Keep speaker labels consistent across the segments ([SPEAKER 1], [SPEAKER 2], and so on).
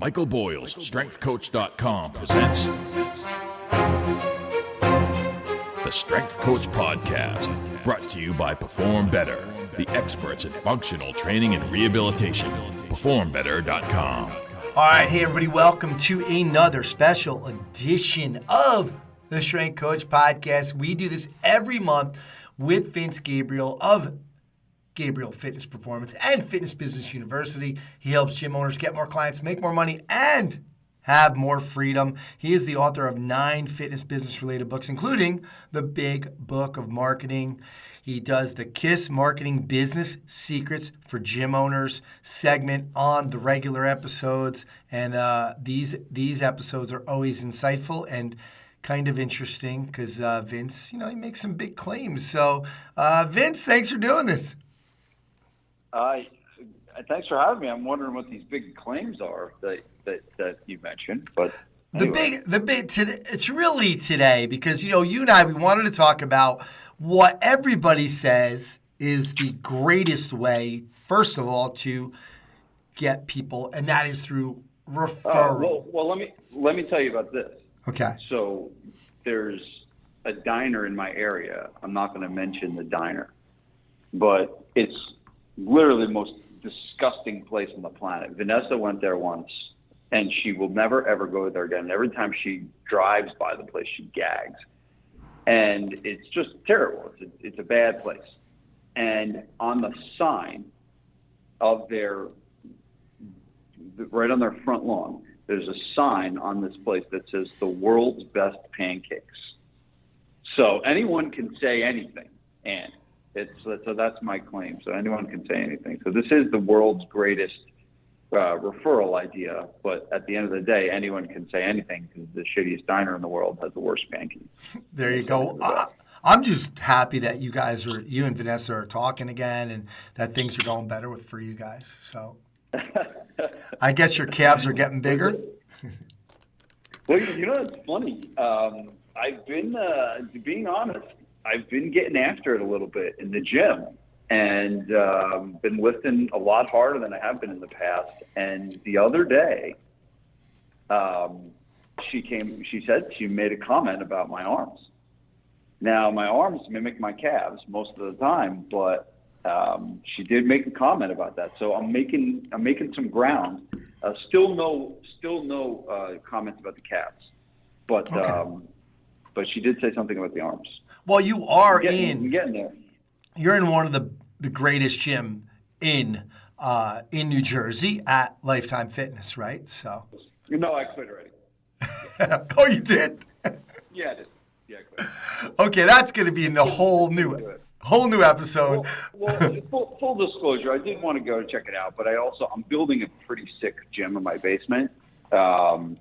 [SPEAKER 1] Michael Boyle's StrengthCoach.com presents the Strength Coach Podcast, brought to you by Perform Better, the experts in functional training and rehabilitation. PerformBetter.com.
[SPEAKER 2] All right, hey everybody, welcome to another special edition of the Strength Coach Podcast. We do this every month with Vince Gabriel of Gabriel Fitness Performance and Fitness Business University. He helps gym owners get more clients, make more money, and have more freedom. He is the author of 9 fitness business-related books, including the Big Book of Marketing. He does the KISS Marketing Business Secrets for Gym Owners segment on the regular episodes. And these episodes are always insightful and kind of interesting because Vince, he makes some big claims. So, Vince, thanks for doing this.
[SPEAKER 3] Thanks for having me. I'm wondering what these big claims are that you mentioned. But anyway.
[SPEAKER 2] It's really today because you and I, we wanted to talk about what everybody says is the greatest way, first of all, to get people, and that is through referral.
[SPEAKER 3] Well, let me tell you about this.
[SPEAKER 2] Okay.
[SPEAKER 3] So there's a diner in my area. I'm not going to mention the diner, but it's literally the most disgusting place on the planet. Vanessa went there once, and she will never, ever go there again. Every time she drives by the place, she gags. And it's just terrible. It's a bad place. And on the sign of right on their front lawn, there's a sign on this place that says the world's best pancakes. So anyone can say anything, and so that's my claim. So anyone can say anything. So this is the world's greatest referral idea, but at the end of the day, anyone can say anything because the shittiest diner in the world has the worst pancakes.
[SPEAKER 2] There you go. I'm just happy that you and Vanessa are talking again and that things are going better for you guys. So I guess your calves are getting bigger.
[SPEAKER 3] Well, it's funny. I've been, being honest, I've been getting after it a little bit in the gym and been lifting a lot harder than I have been in the past. And the other day, she said she made a comment about my arms. Now, my arms mimic my calves most of the time, but she did make a comment about that. So I'm making some ground. Still no comments about the calves, but okay. But she did say something about the arms.
[SPEAKER 2] Well, you are
[SPEAKER 3] getting there.
[SPEAKER 2] You're in one of the greatest gym in New Jersey at Lifetime Fitness, right? So.
[SPEAKER 3] No, I quit already.
[SPEAKER 2] Oh, you did?
[SPEAKER 3] Yeah, I did. Yeah, I quit.
[SPEAKER 2] Okay, that's going to be in the whole new episode.
[SPEAKER 3] Well, full disclosure, I did want to go check it out, but I'm building a pretty sick gym in my basement, and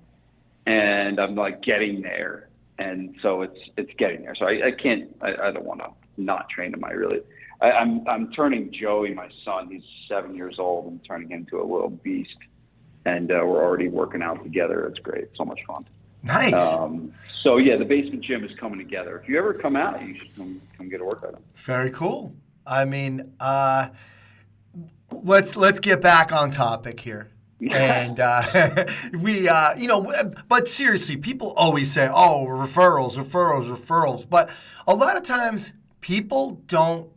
[SPEAKER 3] I'm like getting there. And so it's getting there. So I don't want to not train him. I'm turning Joey, my son, he's 7 years old, and turning him into a little beast. And we're already working out together. It's great. It's so much fun.
[SPEAKER 2] Nice.
[SPEAKER 3] So yeah, the basement gym is coming together. If you ever come out, you should come get a workout.
[SPEAKER 2] Very cool. I mean, let's get back on topic here. And but seriously, people always say, oh, referrals. But a lot of times people don't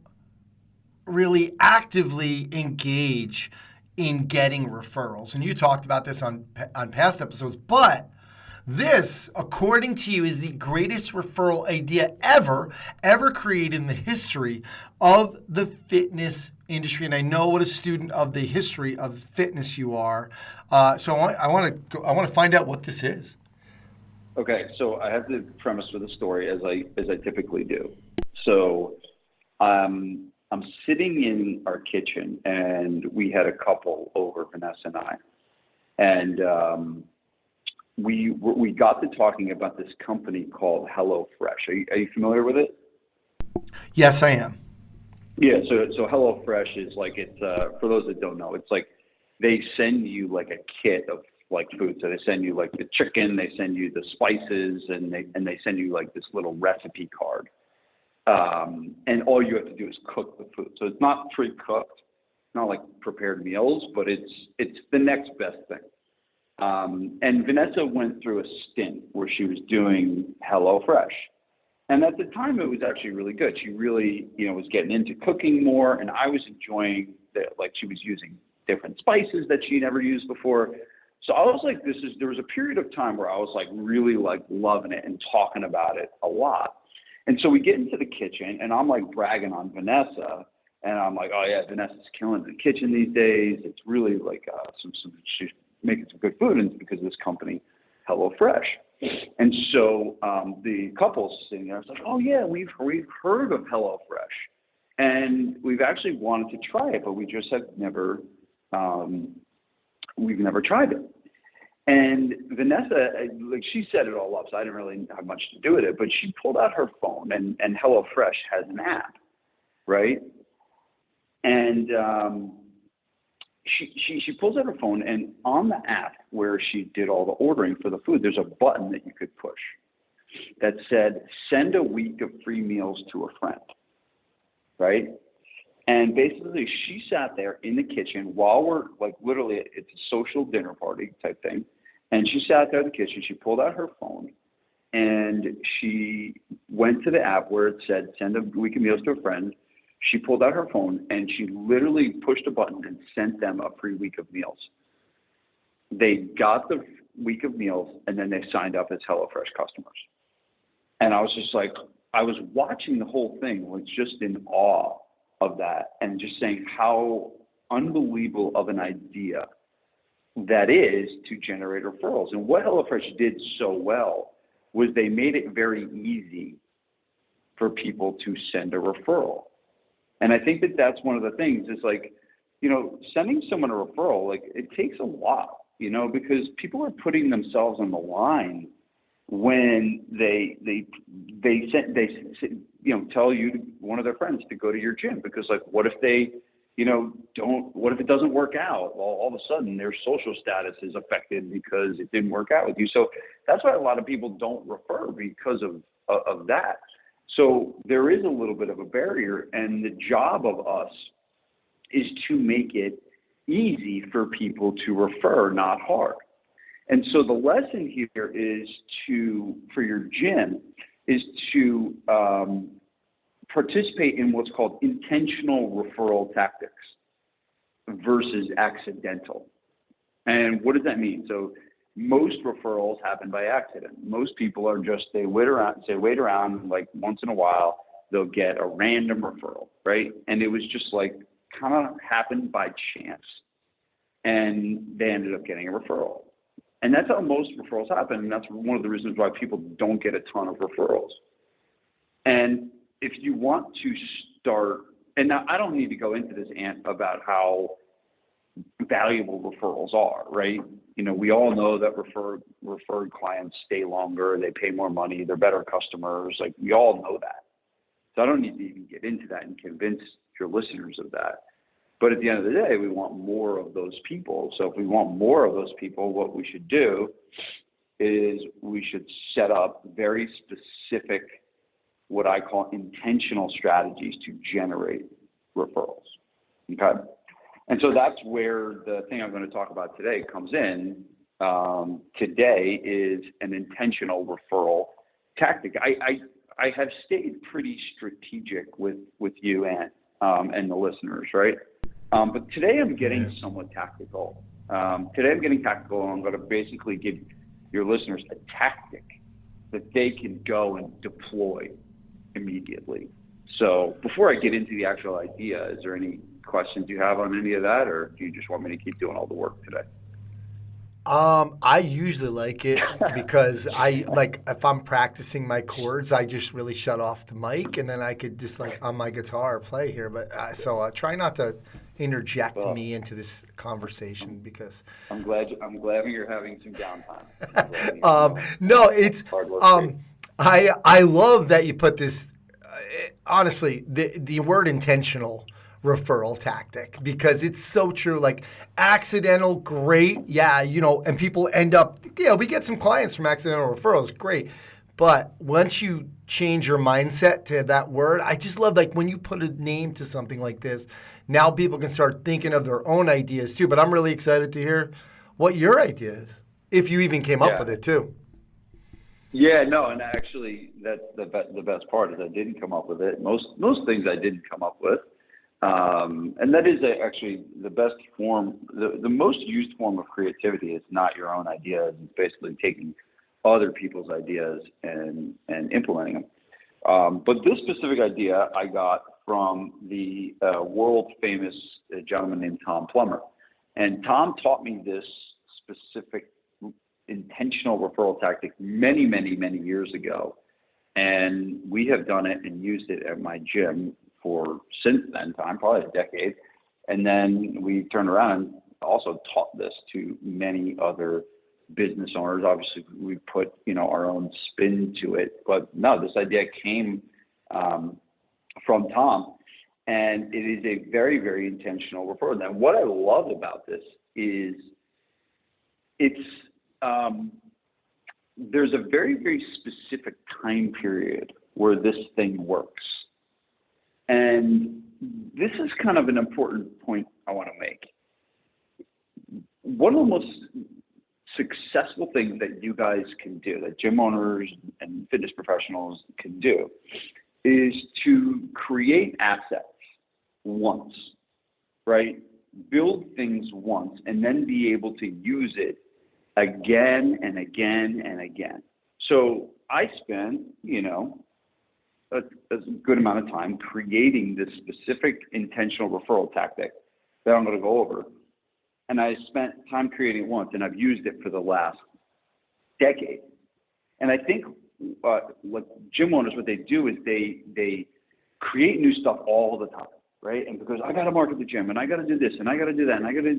[SPEAKER 2] really actively engage in getting referrals. And you talked about this on past episodes. But this, according to you, is the greatest referral idea ever created in the history of the fitness industry. And I know what a student of the history of fitness you are. So I want to find out what this is.
[SPEAKER 3] Okay, so I have the premise for the story as I typically do. So I'm sitting in our kitchen, and we had a couple over, Vanessa and I, and we got to talking about this company called HelloFresh. Are you familiar with it?
[SPEAKER 2] Yes, I am.
[SPEAKER 3] Yeah, so HelloFresh is like, it's for those that don't know, it's like they send you like a kit of like food. So they send you like the chicken, they send you the spices, and they send you like this little recipe card. And all you have to do is cook the food. So it's not pre-cooked, not like prepared meals, but it's the next best thing. And Vanessa went through a stint where she was doing HelloFresh. And at the time, it was actually really good. She really, was getting into cooking more, and I was enjoying that. Like, she was using different spices that she never used before. So I was like, there was a period of time where I was like really like loving it and talking about it a lot. And so we get into the kitchen, and I'm like bragging on Vanessa, and I'm like, oh yeah, Vanessa's killing the kitchen these days. It's really like she's making some good food, and it's because of this company, HelloFresh. And so the couple's sitting there, I was like, oh yeah, we've heard of HelloFresh, and we've actually wanted to try it, but we just have never we've never tried it. And Vanessa, like, she set it all up, so I didn't really have much to do with it, but she pulled out her phone, and HelloFresh has an app, right? And she pulls out her phone, and on the app where she did all the ordering for the food, there's a button that you could push that said, send a week of free meals to a friend, right? And basically, she sat there in the kitchen while we're, like, literally, it's a social dinner party type thing. And she sat there in the kitchen, she pulled out her phone, and she went to the app where it said, send a week of meals to a friend. She pulled out her phone, and she literally pushed a button and sent them a free week of meals. They got the week of meals, and then they signed up as HelloFresh customers. And I was just like, I was watching the whole thing, was just in awe of that, and just saying how unbelievable of an idea that is to generate referrals. And what HelloFresh did so well was they made it very easy for people to send a referral. And I think that that's one of the things is, like, sending someone a referral, like, it takes a lot, because people are putting themselves on the line when they tell one of their friends to go to your gym, because, like, what if they what if it doesn't work out? Well, all of a sudden their social status is affected because it didn't work out with you. So that's why a lot of people don't refer, because of that. So there is a little bit of a barrier, and the job of us is to make it easy for people to refer, not hard. And so the lesson here is for your gym is to participate in what's called intentional referral tactics versus accidental. And what does that mean? So most referrals happen by accident. Most people are just, they wait around, like, once in a while, they'll get a random referral, right? And it was just like kind of happened by chance, and they ended up getting a referral. And that's how most referrals happen. And that's one of the reasons why people don't get a ton of referrals. And if you want to start, and now I don't need to go into this, Ant, about how valuable referrals are, right? We all know that referred clients stay longer, they pay more money, they're better customers. Like, we all know that. So I don't need to even get into that and convince your listeners of that. But at the end of the day, we want more of those people. So if we want more of those people, what we should do is we should set up very specific, what I call intentional strategies to generate referrals. Okay. And so that's where the thing I'm going to talk about today comes in. Today is an intentional referral tactic. I have stayed pretty strategic with you and the listeners, right? But today I'm getting somewhat tactical. I'm going to basically give your listeners a tactic that they can go and deploy immediately. So before I get into the actual idea, is there any questions you have on any of that, or do you just want me to keep doing all the work today?
[SPEAKER 2] I usually like it because if I'm practicing my chords, I just really shut off the mic, and then I could just, like, on my guitar play here. But so try not to interject me into this conversation, because
[SPEAKER 3] I'm glad you're having some downtime.
[SPEAKER 2] No, it's I love that you put this. Honestly, the word intentional referral tactic, because it's so true. Like, accidental, great, yeah, and people end up, we get some clients from accidental referrals, great. But once you change your mindset to that word, I just love, like, when you put a name to something like this, now people can start thinking of their own ideas too. But I'm really excited to hear what your idea is. If you even came up with it too.
[SPEAKER 3] Yeah, no, and actually, that's the best part is I didn't come up with it. Most things I didn't come up with, and that is actually the best form. The most used form of creativity is not your own ideas. It's basically taking other people's ideas and implementing them. But this specific idea I got from the world famous gentleman named Tom Plummer, and Tom taught me this specific intentional referral tactic many years ago, and we have done it and used it at my gym for since then time, probably a decade. And then we turned around and also taught this to many other business owners. Obviously, we put our own spin to it, but no, this idea came from Tom, and it is a very intentional referral. Now, what I love about this is there's a very specific time period where this thing works. And this is kind of an important point I want to make. One of the most successful things that you guys can do, that gym owners and fitness professionals can do, is to create assets once, right? Build things once and then be able to use it again and again and again. So I spent, a good amount of time creating this specific intentional referral tactic that I'm going to go over. And I spent time creating it once, and I've used it for the last decade. And I think what gym owners, what they do is they create new stuff all the time, right? And because I got to market the gym, and I got to do this, and I got to do that, and I got to,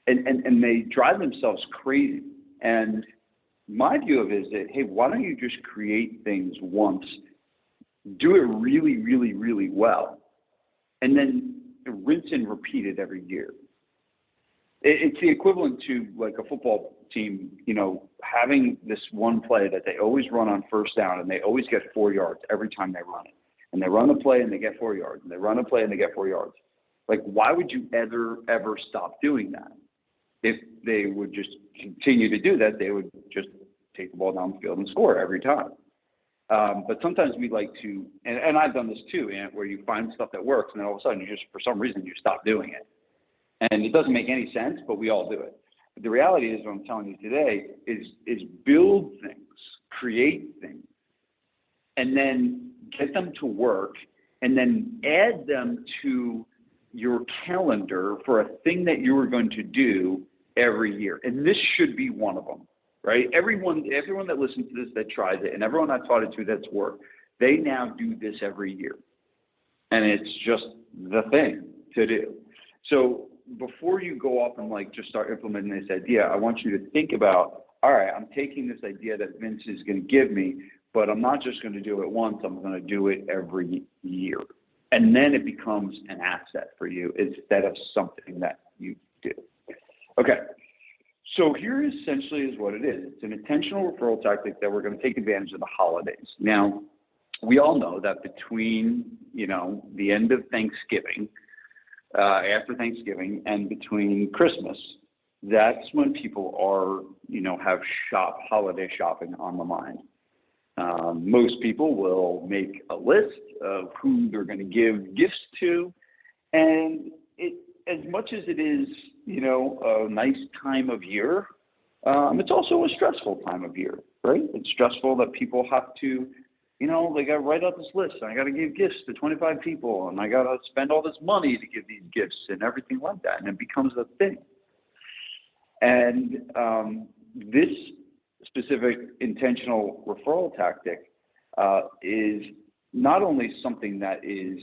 [SPEAKER 3] and they drive themselves crazy. And my view of it is that, hey, why don't you just create things once, do it really well, and then rinse and repeat it every year. It's the equivalent to like a football team, having this one play that they always run on first down, and they always get 4 yards every time they run it. And they run the play and they get 4 yards, and they run a play and they get 4 yards. Like, why would you ever stop doing that? If they would just continue to do that, they would just take the ball down the field and score every time. But sometimes we like to, and I've done this too, where you find stuff that works, and then all of a sudden for some reason, you stop doing it. And it doesn't make any sense, but we all do it. But the reality is, what I'm telling you today is build things, create things, and then get them to work, and then add them to your calendar for a thing that you are going to do every year. And this should be one of them, right? Everyone that listens to this, that tries it, and everyone I've taught it to that's worked, they now do this every year. And it's just the thing to do. So before you go off and just start implementing this idea, I want you to think about, all right, I'm taking this idea that Vince is going to give me, but I'm not just going to do it once, I'm going to do it every year. And then it becomes an asset for you instead of something that you do. Okay, so here essentially is what it is. It's an intentional referral tactic that we're going to take advantage of the holidays. Now, we all know that between, the end of Thanksgiving, after Thanksgiving, and between Christmas, that's when people are, have holiday shopping on the mind. Most people will make a list of who they're going to give gifts to, and as much as it is, a nice time of year, it's also a stressful time of year, right? It's stressful that people have to, they got to write out this list, and I got to give gifts to 25 people, and I got to spend all this money to give these gifts and everything like that, and it becomes a thing. And this specific intentional referral tactic is not only something that is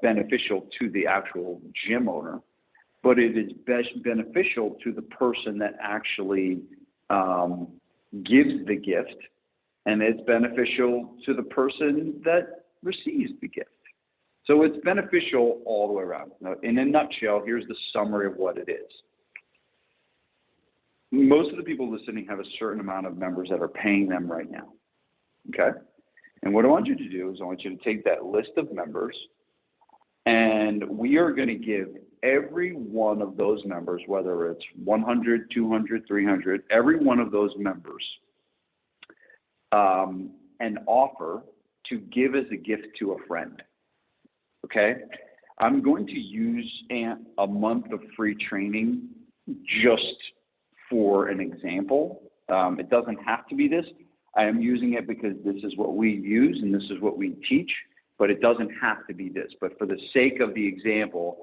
[SPEAKER 3] beneficial to the actual gym owner, but it is best beneficial to the person that actually gives the gift, and it's beneficial to the person that receives the gift. So it's beneficial all the way around. Now, in a nutshell, here's the summary of what it is. Most of the people listening have a certain amount of members that are paying them right now, okay? And what I want you to do is I want you to take that list of members, and we are going to give every one of those members, whether it's 100, 200, 300, every one of those members, an offer to give as a gift to a friend. Okay? I'm going to use a month of free training just for an example. It doesn't have to be this. I am using it because this is what we use and this is what we teach, but it doesn't have to be this. But for the sake of the example,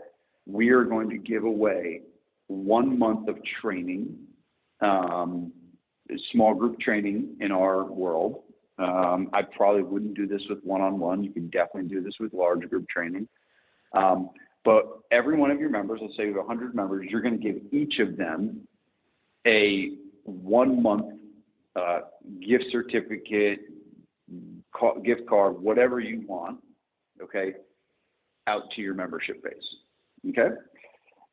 [SPEAKER 3] we are going to give away 1 month of training, small group training in our world. I probably wouldn't do this with one-on-one. You can definitely do this with large group training. But every one of your members, let's say you have 100 members, you're going to give each of them a 1 month gift certificate, gift card, whatever you want, okay, out to your membership base, okay?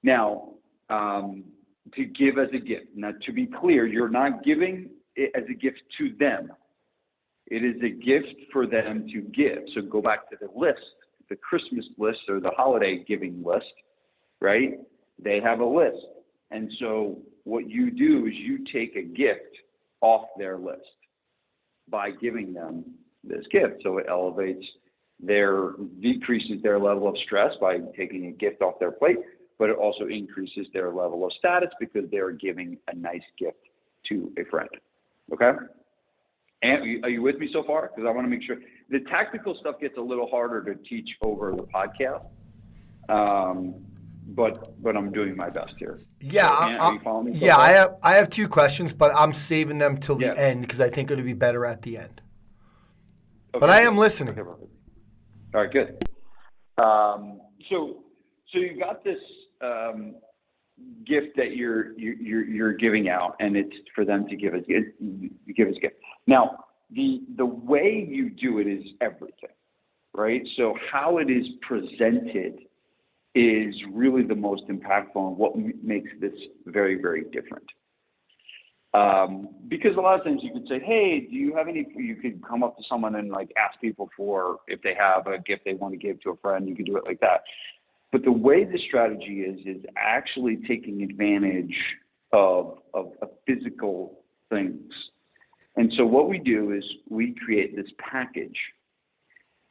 [SPEAKER 3] Now, to give as a gift. Now, to be clear, you're not giving it as a gift to them. It is a gift for them to give. So go back to the list, the Christmas list or the holiday giving list, right? They have a list. And so what you do is you take a gift off their list by giving them this gift. So it decreases their level of stress by taking a gift off their plate, but it also increases their level of status because they're giving a nice gift to a friend. Okay? And are you with me so far? Because I want to make sure. The tactical stuff gets a little harder to teach over the podcast, but I'm doing my best here.
[SPEAKER 2] Yeah,
[SPEAKER 3] so, are you following me so
[SPEAKER 2] yeah.
[SPEAKER 3] far?
[SPEAKER 2] I have 2 questions, but I'm saving them till the
[SPEAKER 3] Yeah.
[SPEAKER 2] end because I think it'll be better at the end.
[SPEAKER 3] Okay,
[SPEAKER 2] But I am
[SPEAKER 3] good.
[SPEAKER 2] listening.
[SPEAKER 3] Okay, perfect. All right, good. So you got this gift that you're giving out, and it's for them to give as a gift. Now, the way you do it is everything, right? So how it is presented is really the most impactful and what makes this very, very different. Because a lot of times you could say, hey, do you have any, you could come up to someone and like ask people for if they have a gift they want to give to a friend, you could do it like that. But the way the strategy is actually taking advantage of physical things. And so what we do is we create this package.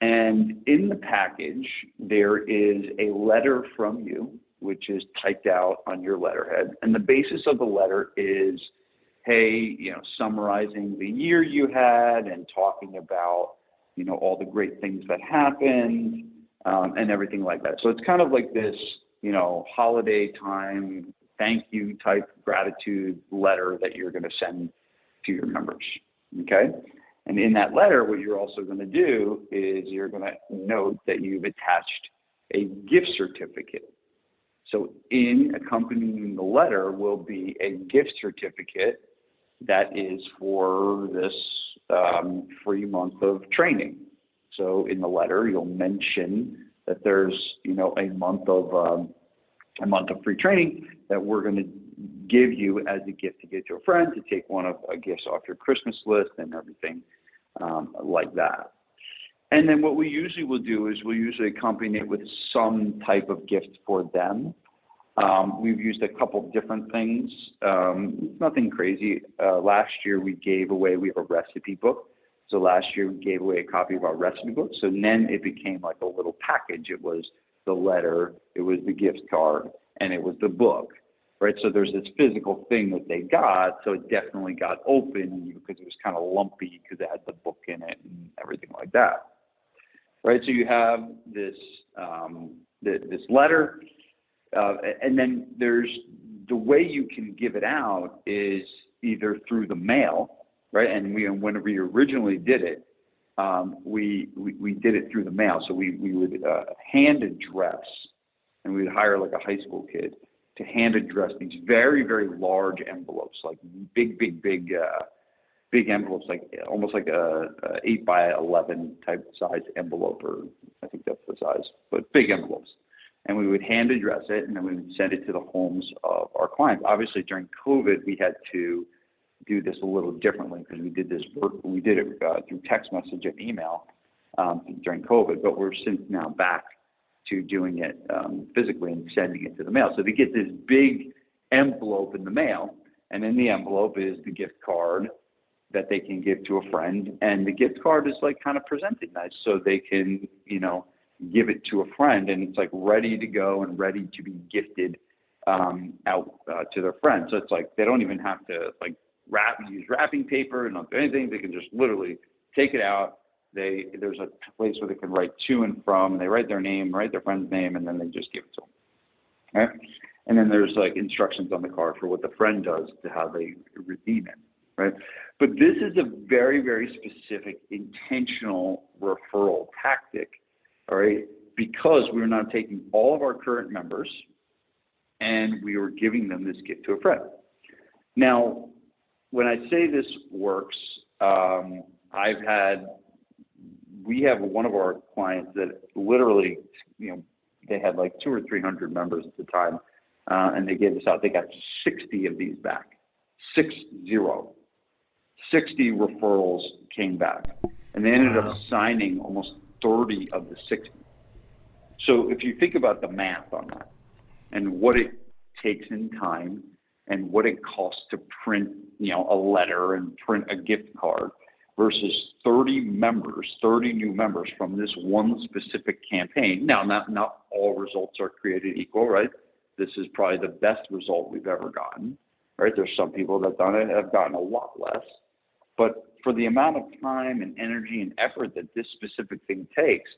[SPEAKER 3] And in the package, there is a letter from you, which is typed out on your letterhead. And the basis of the letter is, hey, summarizing the year you had and talking about, all the great things that happened and everything like that. So it's kind of like this, holiday time, thank you type gratitude letter that you're going to send to your members, okay? And in that letter, what you're also going to do is you're going to note that you've attached a gift certificate. So in accompanying the letter will be a gift certificate that is for this free month of training. So in the letter, you'll mention that there's, a month of free training that we're going to give you as a gift to give to a friend, to take one of gifts off your Christmas list and everything like that. And then what we usually will do is we'll usually accompany it with some type of gift for them. We've used a couple different things. Nothing crazy. Last year we have a recipe book. So last year we gave away a copy of our recipe book. So then it became like a little package. It was the letter, it was the gift card, and it was the book, right? So there's this physical thing that they got. So it definitely got open because it was kind of lumpy because it had the book in it and everything like that, right? So you have this this letter, and then there's the way you can give it out is either through the mail, right? And when we originally did it, we did it through the mail. So we would hand address, and we'd hire like a high school kid to hand address these very, very large envelopes, like big envelopes, like almost like a 8 by 11 type size envelope, or I think that's the size, but big envelopes. And we would hand address it, and then we would send it to the homes of our clients. Obviously, during COVID, we had to do this a little differently because we did it through text message and email during COVID, but we're since now back to doing it physically and sending it to the mail. So they get this big envelope in the mail, and in the envelope is the gift card that they can give to a friend, and the gift card is like kind of presented nice, so they can, give it to a friend, and it's like ready to go and ready to be gifted out to their friends. So it's like they don't even have to like use wrapping paper and not do anything. They can just literally take it out. There's a place where they can write to and from. They write their name, write their friend's name, and then they just give it to them. Right? And then there's like instructions on the card for what the friend does to how they redeem it. Right? But this is a very, very specific, intentional referral tactic. All right, because we're not taking all of our current members and we are giving them this gift to a friend. Now, when I say this works, we have one of our clients that literally, they had like 200 or 300 members at the time, and they gave this out. They got 60 of these back, 60 referrals came back, and they ended up signing almost 30 of the 60. So if you think about the math on that and what it takes in time and what it costs to print, a letter and print a gift card versus 30 new members from this one specific campaign. Now, not all results are created equal, right? This is probably the best result we've ever gotten, right? There's some people that have gotten a lot less, but for the amount of time and energy and effort that this specific thing takes,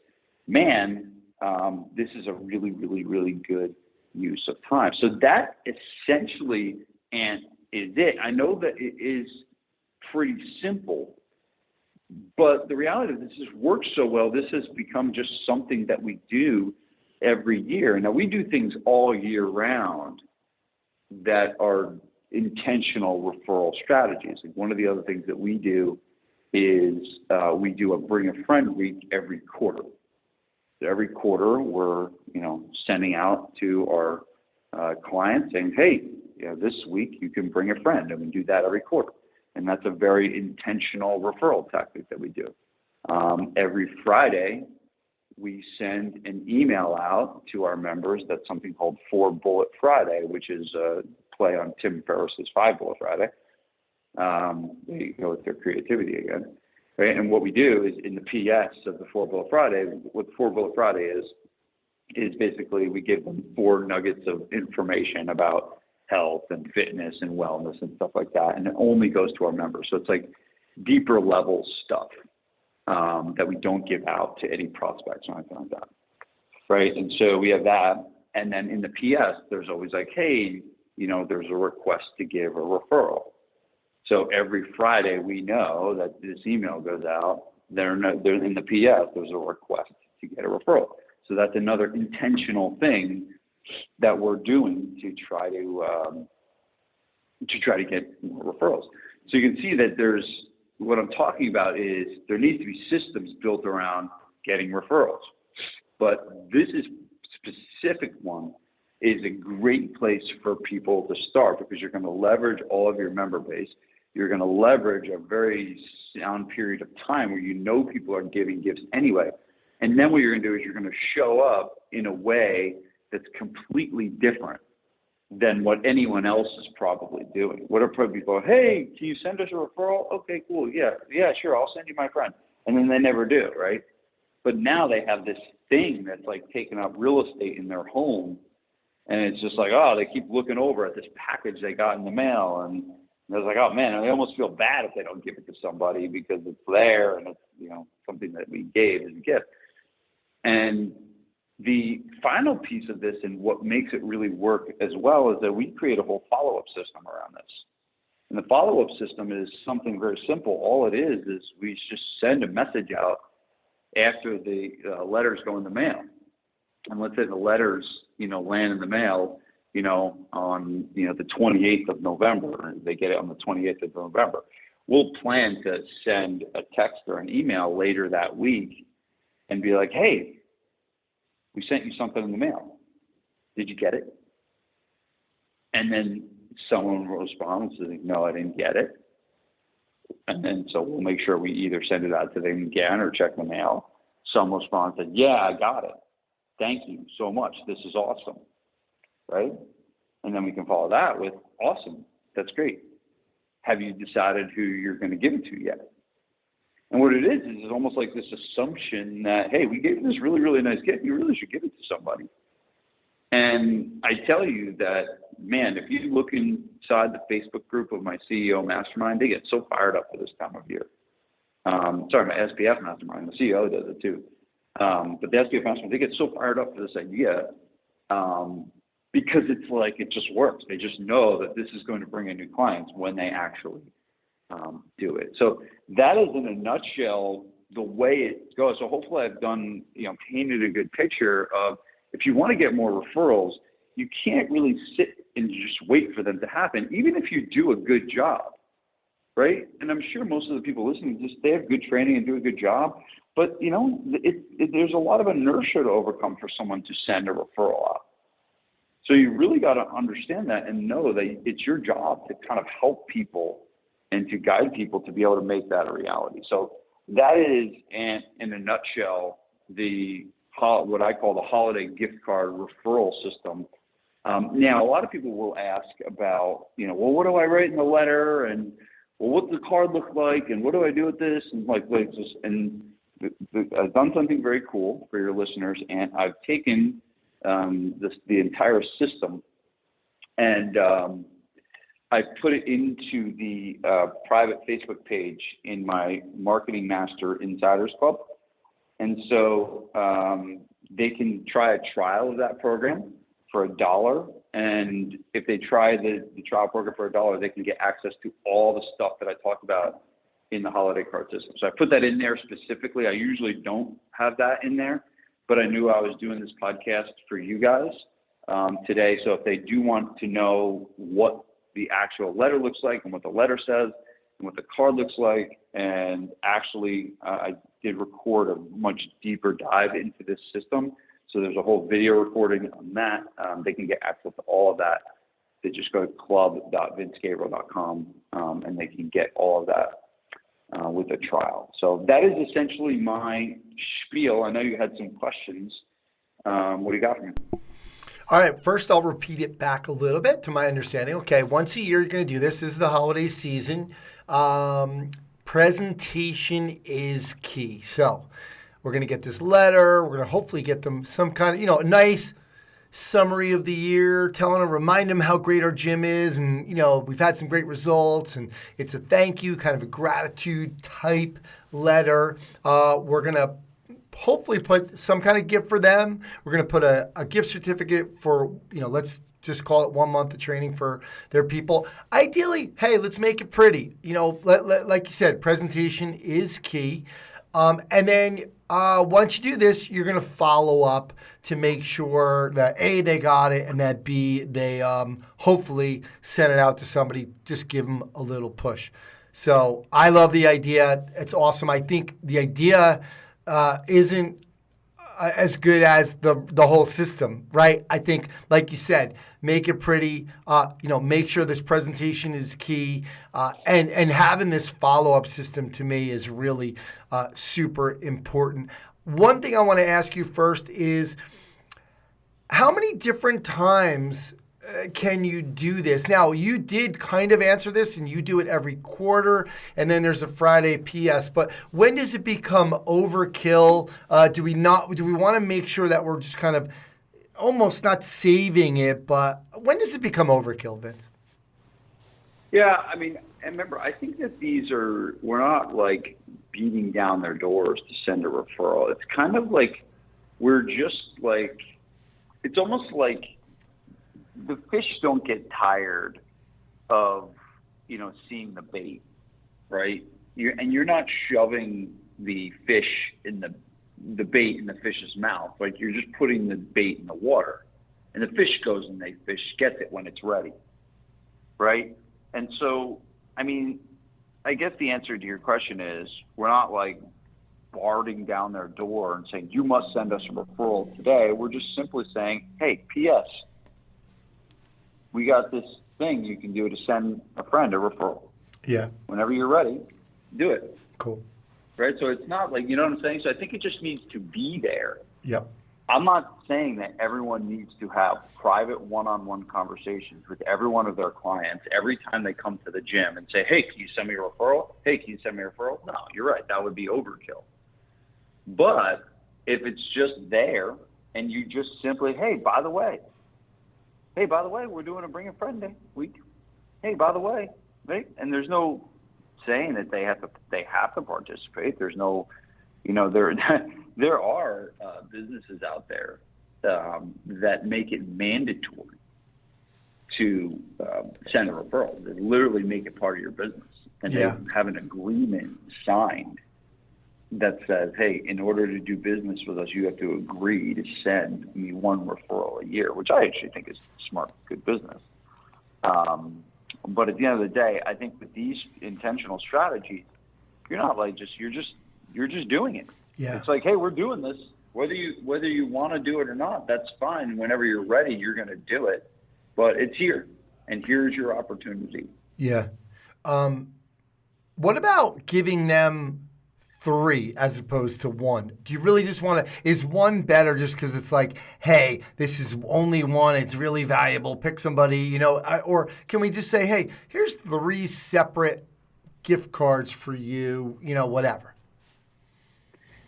[SPEAKER 3] this is a really, really, really good use of time. So that essentially is it. I know that it is pretty simple, but the reality of this has worked so well, this has become just something that we do every year. Now, we do things all year round that are intentional referral strategies. Like one of the other things that we do is we do a Bring a Friend week every quarter. So every quarter, we're sending out to our clients saying, hey, this week you can bring a friend, and we do that every quarter. And that's a very intentional referral tactic that we do. Every Friday, we send an email out to our members. That's something called 4 Bullet Friday, which is a play on Tim Ferriss's 5 Bullet Friday. They go with their creativity again. Right? And what we do is in the PS of the 4 Bullet Friday, what 4 Bullet Friday is basically we give them 4 nuggets of information about health and fitness and wellness and stuff like that. And it only goes to our members. So it's like deeper level stuff that we don't give out to any prospects or anything like that. Right? And so we have that. And then in the PS, there's always like, hey, there's a request to give a referral. So every Friday, we know that this email goes out. There's in the PS, there's a request to get a referral. So that's another intentional thing that we're doing to try to get more referrals. So you can see that what I'm talking about is there needs to be systems built around getting referrals. But this specific one is a great place for people to start because you're going to leverage all of your member base. You're going to leverage a very sound period of time where people are giving gifts anyway. And then what you're going to do is you're going to show up in a way that's completely different than what anyone else is probably doing. What are probably people, hey, can you send us a referral? Okay, cool. Yeah, sure. I'll send you my friend. And then they never do, right? But now they have this thing that's like taking up real estate in their home. And it's just like, they keep looking over at this package they got in the mail. And I was like, oh man, I almost feel bad if they don't give it to somebody because it's there and it's, something that we gave as a gift. And the final piece of this and what makes it really work as well is that we create a whole follow-up system around this. And the follow-up system is something very simple. All it is we just send a message out after the letters go in the mail. And let's say the letters, land in the mail, on, the 28th of November, and they get it on the 28th of November. We'll plan to send a text or an email later that week and be like, hey, we sent you something in the mail. Did you get it? And then someone will respond and say, no, I didn't get it. And then so we'll make sure we either send it out to them again or check the mail. Some will respond and say, yeah, I got it. thank you so much. This is awesome. Right? And then we can follow that with, awesome. That's great. Have you decided who you're going to give it to yet? And what it is it's almost like this assumption that, hey, we gave you this really, really nice gift. You really should give it to somebody. And I tell you that, man, if you look inside the Facebook group of my CEO mastermind, they get so fired up for this time of year. Sorry, my SPF mastermind, the CEO does it too. But the SPF mastermind, they get so fired up for this idea because it's like it just works. They just know that this is going to bring in new clients when they actually do it. So that is, in a nutshell, the way it goes. So hopefully I've done, painted a good picture of, if you want to get more referrals, you can't really sit and just wait for them to happen, even if you do a good job, right? And I'm sure most of the people listening, they have good training and do a good job, but there's a lot of inertia to overcome for someone to send a referral out. So you really got to understand that and know that it's your job to kind of help people and to guide people to be able to make that a reality. So that is, in a nutshell, what I call the holiday gift card referral system. Now, a lot of people will ask about, well, what do I write in the letter, and well, what's the card look like, and what do I do with this, and I've done something very cool for your listeners, and I've taken the entire system, and I put it into the private Facebook page in my Marketing Master Insiders Club. And so they can try a trial of that program for $1. And if they try the trial program for $1, they can get access to all the stuff that I talked about in the holiday card system. So I put that in there specifically. I usually don't have that in there, but I knew I was doing this podcast for you guys today. So if they do want to know what the actual letter looks like and what the letter says and what the card looks like, and actually I did record a much deeper dive into this system. So there's a whole video recording on that. They can get access to all of that. They just go to club.vincegabriel.com and they can get all of that with a trial. So that is essentially my spiel. I know you had some questions. What do you got for me?
[SPEAKER 2] All right, first I'll repeat it back a little bit to my understanding. Okay, once a year you're going to do this. This is the holiday season. Presentation is key. So we're going to get this letter. We're going to hopefully get them some kind of, a nice summary of the year, remind them how great our gym is, and, we've had some great results, and it's a thank you, kind of a gratitude type letter. We're going to hopefully put some kind of gift for them. We're going to put a gift certificate for, let's just call it 1 month of training for their people. Ideally, hey, let's make it pretty. Like you said, presentation is key. And then once you do this, you're going to follow up to make sure that A, they got it, and that B, they hopefully send it out to somebody. Just give them a little push. So I love the idea. It's awesome. I think the idea isn't as good as the whole system, right? I think, like you said, make it pretty, make sure this presentation is key, and having this follow-up system to me is really super important. One thing I want to ask you first is, how many different times can you do this? Now, you did kind of answer this, and you do it every quarter, and then there's a Friday PS. But when does it become overkill? Do we want to make sure that we're just kind of almost not saving it, but when does it become overkill, Vince?
[SPEAKER 3] Yeah, I mean, and remember, I think that we're not like beating down their doors to send a referral. It's kind of like we're just like, it's almost like the fish don't get tired of, seeing the bait, right? You're not shoving the fish in the bait in the fish's mouth. Like, you're just putting the bait in the water, and the fish goes and the fish gets it when it's ready, right? And so, I mean, I guess the answer to your question is, we're not like barring down their door and saying, you must send us a referral today. We're just simply saying, hey, P.S., we got this thing you can do to send a friend a referral.
[SPEAKER 2] Yeah.
[SPEAKER 3] Whenever you're ready, do it.
[SPEAKER 2] Cool.
[SPEAKER 3] Right? So it's not like, you know what I'm saying? So I think it just needs to be there.
[SPEAKER 2] Yep.
[SPEAKER 3] I'm not saying that everyone needs to have private one-on-one conversations with every one of their clients every time they come to the gym and say, hey, can you send me a referral? Hey, can you send me a referral? No, you're right. That would be overkill. But if it's just there and you just simply, hey, by the way, we're doing a Bring a Friend Day week. Hey, by the way, right? And there's no saying that they have to participate. There's no, there are businesses out there that make it mandatory to send a referral. They literally make it part of your business, and they have an agreement signed that says, hey, in order to do business with us, you have to agree to send me one referral a year, which I actually think is smart, good business. But at the end of the day, I think with these intentional strategies, you're not like you're just doing it.
[SPEAKER 2] Yeah.
[SPEAKER 3] It's like, hey, we're doing this. Whether you want to do it or not, that's fine. Whenever you're ready, you're going to do it. But it's here, and here's your opportunity.
[SPEAKER 2] Yeah. What about giving them 3 as opposed to 1? Do you really just want to? Is 1 better just because it's like, hey, this is only 1. It's really valuable. Pick somebody, or can we just say, hey, here's 3 separate gift cards for you, whatever.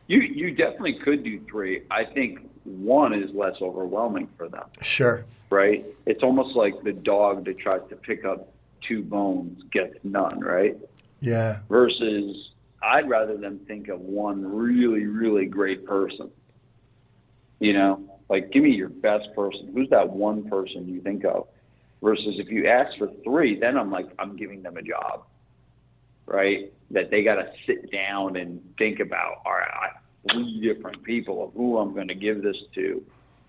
[SPEAKER 3] You definitely could do 3. I think 1 is less overwhelming for them.
[SPEAKER 2] Sure.
[SPEAKER 3] Right? It's almost like the dog that tries to pick up 2 bones gets none, right?
[SPEAKER 2] Yeah.
[SPEAKER 3] Versus I'd rather them think of 1 really, really great person. Like give me your best person. Who's that 1 person you think of? Versus if you ask for 3, then I'm giving them a job. Right? That they got to sit down and think about, all right, I have 3 different people of who I'm going to give this to.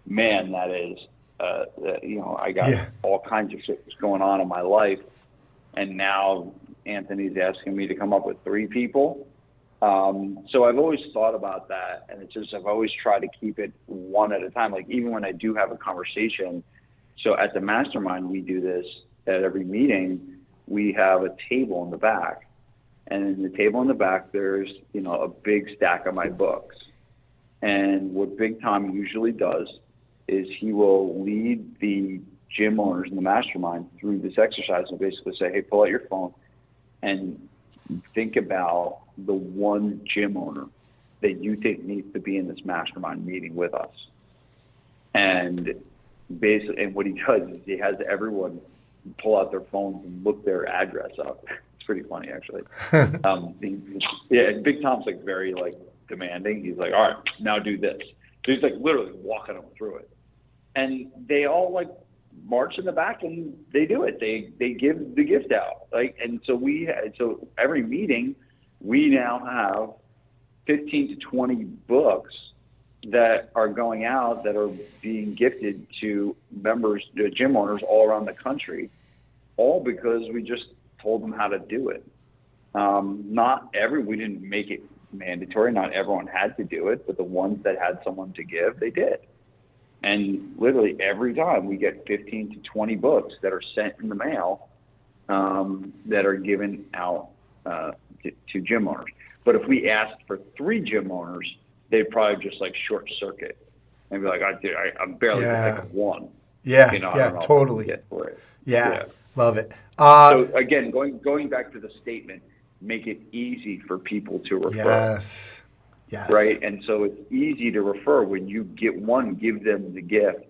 [SPEAKER 3] Man, that is, I got all kinds of shit going on in my life. And now Anthony's asking me to come up with 3 people. So I've always thought about that. And it's just, I've always tried to keep it 1 at a time. Like even when I do have a conversation. So at the mastermind, we do this at every meeting. We have a table in the back. And in the table in the back, there's, a big stack of my books. And what Big Tom usually does is he will lead the gym owners in the mastermind through this exercise and basically say, hey, pull out your phone and think about the 1 gym owner that you think needs to be in this mastermind meeting with us. And basically, and what he does is he has everyone pull out their phones and look their address up. Pretty funny actually. Big Tom's very demanding. He's like, all right, now do this. So he's literally walking them through it, and they all march in the back and they do it. They give the gift out. And so so every meeting we now have 15 to 20 books that are going out that are being gifted to members, gym owners all around the country, all because we just told them how to do it. We didn't make it mandatory. Not everyone had to do it, but the ones that had someone to give, they did. And literally every time we get 15 to 20 books that are sent in the mail that are given out to gym owners. But if we asked for 3 gym owners, they'd probably just short circuit and be like, I'm barely going to think of 1.
[SPEAKER 2] Yeah,
[SPEAKER 3] I don't know
[SPEAKER 2] totally.
[SPEAKER 3] Get for it.
[SPEAKER 2] Yeah. Love it.
[SPEAKER 3] So again, going back to the statement, make it easy for people to refer.
[SPEAKER 2] Yes.
[SPEAKER 3] Right. And so it's easy to refer when you give them the gift,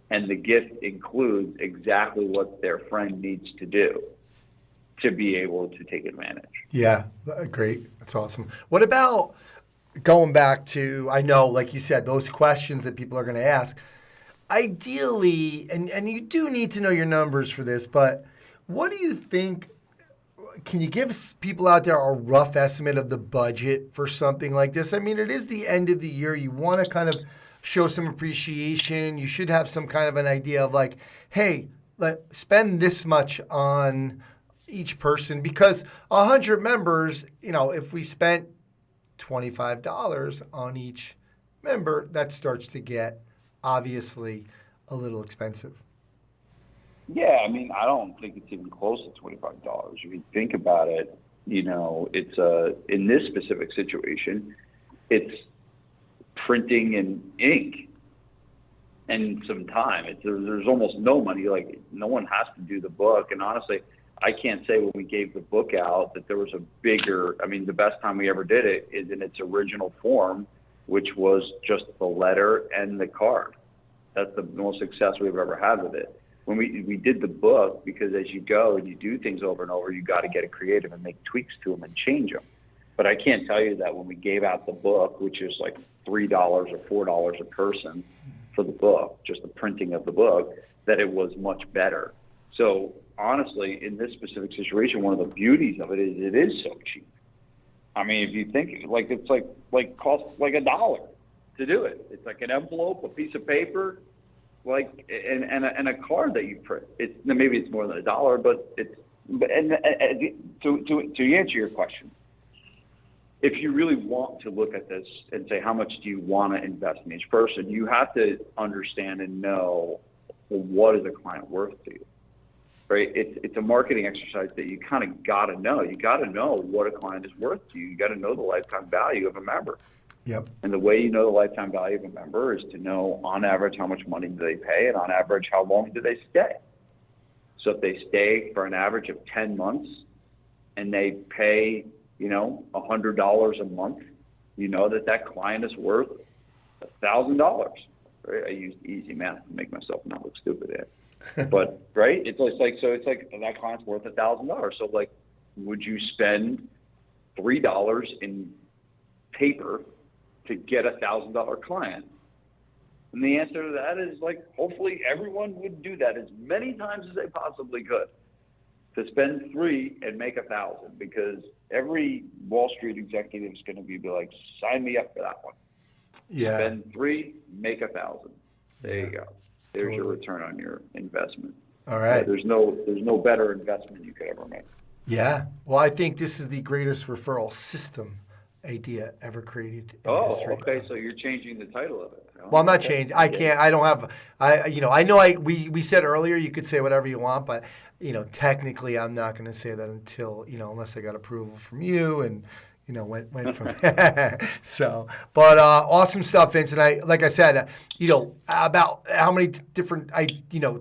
[SPEAKER 3] and the gift includes exactly what their friend needs to do to be able to take advantage.
[SPEAKER 2] Yeah. Great. That's awesome. What about going back to, I know, like you said, those questions that people are going to ask. Ideally, and you do need to know your numbers for this, but what do you think, can you give people out there a rough estimate of the budget for something like this? I mean, it is the end of the year. You want to kind of show some appreciation. You should have some kind of an idea of hey, spend this much on each person, because 100 members, if we spent $25 on each member, that starts to get obviously a little expensive.
[SPEAKER 3] Yeah, I mean, I don't think it's even close to $25. If you think about it, it's in this specific situation, it's printing and ink. and some time. There's almost no money. Like, no one has to do the book. And honestly, I can't say when we gave the book out that there was a bigger, I mean, the best time we ever did it is in its original form, which was just the letter and the card. That's the most success we've ever had with it. When we did the book, because as you go and you do things over and over, you got to get it creative and make tweaks to them and change them. But I can't tell you that when we gave out the book, which is like $3 or $4 a person for the book, just the printing of the book, that it was much better. So honestly, in this specific situation, one of the beauties of it is it is so cheap. I mean, if you think, like, it's like costs like $1 to do it. It's like an envelope, a piece of paper, like, and a card that you print. Maybe it's more than $1, but to answer your question, if you really want to look at this and say, how much do you want to invest in each person, you have to understand and know, well, what is a client worth to you, right? It's a marketing exercise that you kind of got to know. You got to know what a client is worth to you. You got to know the lifetime value of a member.
[SPEAKER 2] Yep.
[SPEAKER 3] And the way you know the lifetime value of a member is to know, on average, how much money do they pay, and on average, how long do they stay. So if they stay for an average of 10 months and they pay, $100 a month, you know that client is worth $1,000. Right? I used easy math to make myself not look stupid there. But right, it's like that client's worth $1,000. So, like, would you spend $3 in paper to get a $1,000 client? And the answer to that is, like, hopefully everyone would do that as many times as they possibly could, to spend $3 and make $1,000, because every Wall Street executive is going to be like, sign me up for that one.
[SPEAKER 2] Yeah.
[SPEAKER 3] Spend $3, make $1,000. There you go. There's your return on your investment.
[SPEAKER 2] All right.
[SPEAKER 3] There's no better investment you could ever make.
[SPEAKER 2] Yeah. Well, I think this is the greatest referral system idea ever created in history.
[SPEAKER 3] Okay. So you're changing the title of it.
[SPEAKER 2] Well, I'm not changing. I can't. I don't have. We said earlier you could say whatever you want, but technically I'm not going to say that until unless I got approval from you and went from there. So, but awesome stuff, Vince. And like I said, about how many different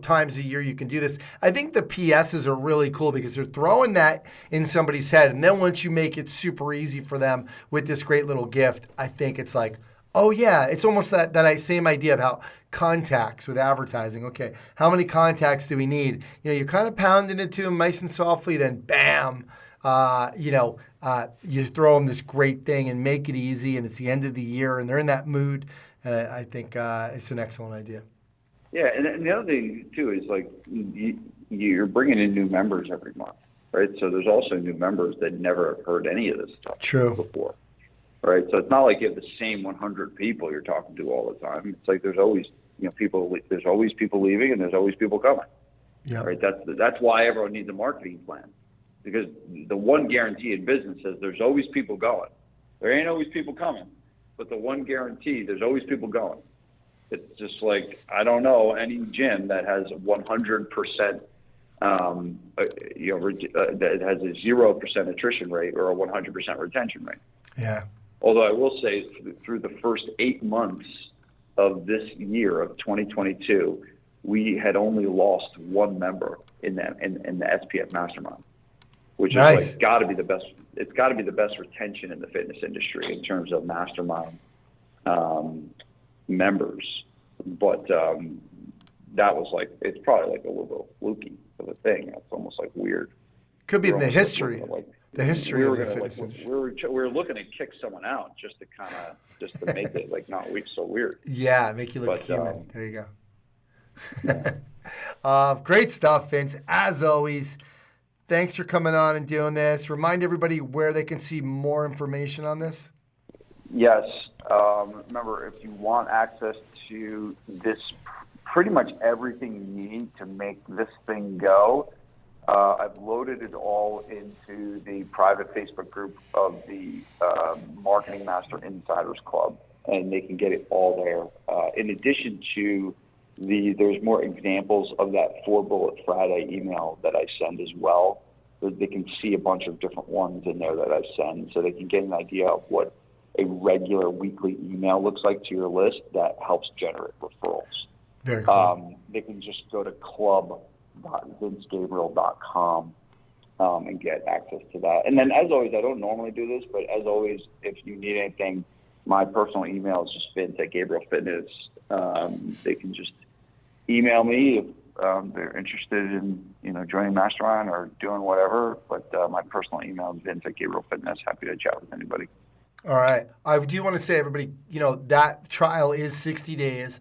[SPEAKER 2] times a year you can do this. I think the PSs are really cool because they're throwing that in somebody's head, and then once you make it super easy for them with this great little gift, I think it's like, oh yeah, it's almost that same idea about contacts with advertising. Okay, how many contacts do we need? You're kind of pounding it to them nice and softly, then bam, you throw them this great thing and make it easy, and it's the end of the year, and they're in that mood, and I think it's an excellent idea. Yeah,
[SPEAKER 3] and the other thing too is, like, you're bringing in new members every month, right? So there's also new members that never have heard any of this stuff before. Right, so it's not like you have the same 100 people you're talking to all the time. It's like there's always, people. There's always people leaving, and there's always people coming.
[SPEAKER 2] Yeah.
[SPEAKER 3] Right. That's why everyone needs a marketing plan, because the one guarantee in business says there's always people going. There ain't always people coming, but the one guarantee, there's always people going. It's just like, I don't know any gym that has 100%. That has a 0% attrition rate or a 100% retention rate.
[SPEAKER 2] Yeah.
[SPEAKER 3] Although I will say, through the first 8 months of this year of 2022, we had only lost one member in the SPF Mastermind, which
[SPEAKER 2] nice.
[SPEAKER 3] is like got to be the best. It's got to be the best retention in the fitness industry in terms of Mastermind members. But that was like, it's probably like a little fluky of a thing. That's almost like weird.
[SPEAKER 2] Could be in the history. The history of the fitness industry.
[SPEAKER 3] We were looking to kick someone out just to make it like not so weird.
[SPEAKER 2] Yeah, make you look human. There you go. Great stuff, Vince. As always, thanks for coming on and doing this. Remind everybody where they can see more information on this.
[SPEAKER 3] Yes. Remember, if you want access to this, pretty much everything you need to make this thing go, I've loaded it all into the private Facebook group of the Marketing Master Insiders Club, and they can get it all there. In addition to there's more examples of that 4-bullet Friday email that I send as well. They can see a bunch of different ones in there that I send, so they can get an idea of what a regular weekly email looks like to your list that helps generate referrals.
[SPEAKER 2] Very cool.
[SPEAKER 3] They can just go to club.vincegabriel.com and get access to that. And then, as always, I don't normally do this, but as always, if you need anything, my personal email is just vince@gabrielfitness. They can just email me if they're interested in joining Mastermind or doing whatever. But my personal email is vince@gabrielfitness. Happy to chat with anybody.
[SPEAKER 2] All right. I do want to say, everybody, that trial is 60 days.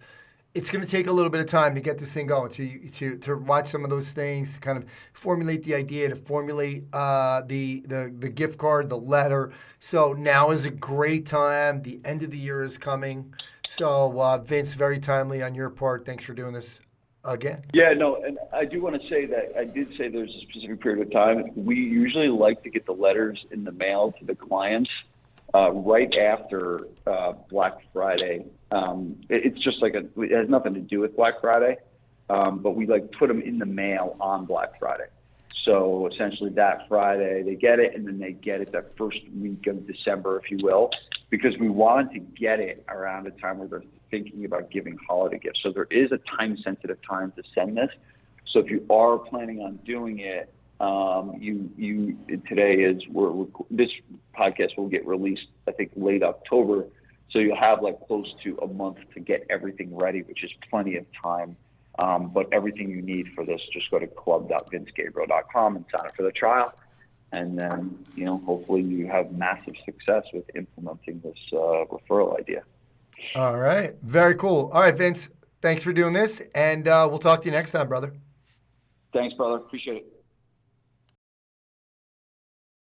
[SPEAKER 2] It's going to take a little bit of time to get this thing going, to watch some of those things, to kind of formulate the idea, to formulate the gift card, the letter. So now is a great time. The end of the year is coming. So, Vince, very timely on your part. Thanks for doing this again.
[SPEAKER 3] Yeah, no, and I do want to say that I did say there's a specific period of time. We usually like to get the letters in the mail to the clients right after Black Friday. It's just like it has nothing to do with Black Friday, but we put them in the mail on Black Friday. So essentially that Friday they get it, and then they get it that first week of December, if you will, because we wanted to get it around a time where they're thinking about giving holiday gifts. So there is a time-sensitive time to send this. So if you are planning on doing it, today is this podcast will get released, I think, late October. So you'll have close to a month to get everything ready, which is plenty of time. But everything you need for this, just go to club.vincegabriel.com and sign up for the trial. And then, hopefully you have massive success with implementing this referral idea.
[SPEAKER 2] All right. Very cool. All right, Vince, thanks for doing this. And we'll talk to you next time, brother.
[SPEAKER 3] Thanks, brother. Appreciate it.